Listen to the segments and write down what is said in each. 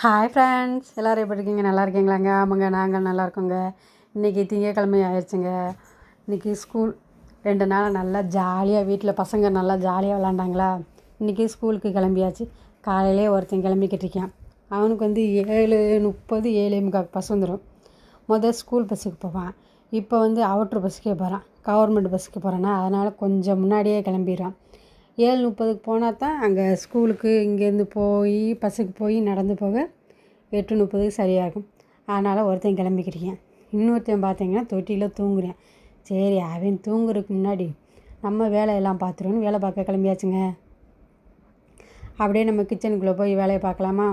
Hi friends, எல்லோரும் எப்படி இருக்கீங்க? நல்லா இருக்கீங்களாங்க? ஆமாங்க, நாங்கள் நல்லா இருக்கோங்க. இன்றைக்கி திங்கக்கிழமை ஆயிடுச்சுங்க. இன்றைக்கி ஸ்கூல் 2 நாள் நல்லா ஜாலியாக வீட்டில் பசங்க நல்லா ஜாலியாக விளாண்டாங்களா. இன்றைக்கி ஸ்கூலுக்கு கிளம்பியாச்சு. காலையிலே ஒருத்தன் கிளம்பிக்கிட்டு இருக்கான். அவனுக்கு வந்து 7:30 7:45 பஸ் வந்துடும். ஸ்கூல் பஸ்ஸுக்கு போவான். இப்போ வந்து அவுட்ரு பஸ்ஸுக்கே போகிறான். கவர்மெண்ட் பஸ்ஸுக்கு போகிறானா, அதனால் கொஞ்சம் முன்னாடியே கிளம்பிடுறான். 7:30க்கு போனால் தான் அங்கே ஸ்கூலுக்கு இங்கேருந்து போய் பஸ்ஸுக்கு போய் நடந்து போக 8:30க்கு சரியாகும். அதனால் ஒருத்தன் கிளம்பிக்கிட்டேன். இன்னொருத்தன் பார்த்தீங்கன்னா தொட்டியில் தூங்குறேன். சரி, அவன் தூங்குறதுக்கு முன்னாடி நம்ம வேலையெல்லாம் பார்த்துருவோன்னு வேலை பார்க்க கிளம்பியாச்சுங்க. அப்படியே நம்ம கிச்சனுக்குள்ளே போய் வேலையை பார்க்கலாமா.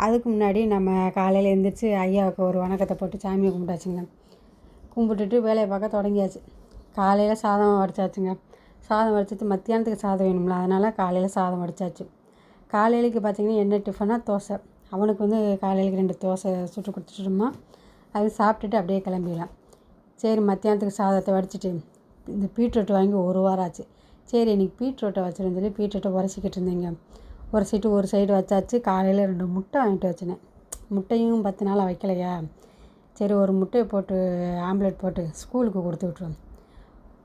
அதுக்கு முன்னாடி நம்ம காலையில் எழுந்திரிச்சு ஐயாவுக்கு ஒரு வணக்கத்தை போட்டு சாமியை கும்பிட்டாச்சுங்க. கும்பிட்டுட்டு வேலையை பார்க்க தொடங்கியாச்சு. காலையில் சாதம் வடித்தாச்சுங்க. சாதம் வடிச்சிட்டு மத்தியானத்துக்கு சாதம் வேணும்ல, அதனால் காலையில் சாதம் வடித்தாச்சு. காலையிலக்கு பார்த்திங்கன்னா என்ன டிஃபனாக தோசை. அவனுக்கு வந்து காலையிலக்கு 2 தோசை சுட்டு கொடுத்துட்டோமா, அது சாப்பிட்டுட்டு அப்படியே கிளம்பிடலாம். சரி, மத்தியானத்துக்கு சாதத்தை வடிச்சிட்டு இந்த பீட்ரூட் வாங்கி 1 வாரம் ஆச்சு. சரி, இன்றைக்கி பீட்ரூட்டை வச்சுருன்னு சொல்லி பீட்ரூட்டை உரசிக்கிட்டு இருந்தேங்க. உரசிட்டு ஒரு சைடு வச்சாச்சு. காலையில் 2 முட்டை வாங்கிட்டு வச்சினேன். முட்டையும் 10 நாளாக வைக்கலையா, சரி ஒரு முட்டையை போட்டு ஆம்லேட் போட்டு ஸ்கூலுக்கு கொடுத்து விட்ருவோம்.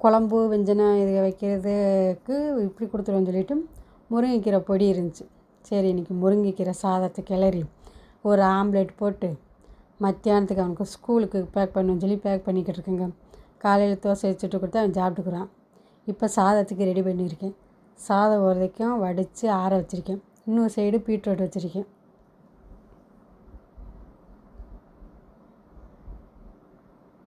குழம்பு வெஞ்சனம் இது வைக்கிறதுக்கு இப்படி கொடுத்துருவோன்னு சொல்லிவிட்டு முருங்கைக்கீரை பொடி இருந்துச்சு. சரி, இன்றைக்கி முருங்கைக்கீரை சாதத்தை கிளறி ஒரு ஆம்லேட் போட்டு மத்தியானத்துக்கு அவனுக்கு ஸ்கூலுக்கு பேக் பண்ணணும்னு சொல்லி பேக் பண்ணிக்கிட்டு இருக்கேங்க. காலையில் தோசை சுட்டு கொடுத்து அவன் சாப்பிட்டுக்குறான். இப்போ சாதத்துக்கு ரெடி பண்ணியிருக்கேன். சாதம் வரைக்கும் வடித்து ஆற வச்சுருக்கேன். இன்னொரு சைடு பீட்ரூட் வச்சுருக்கேன்.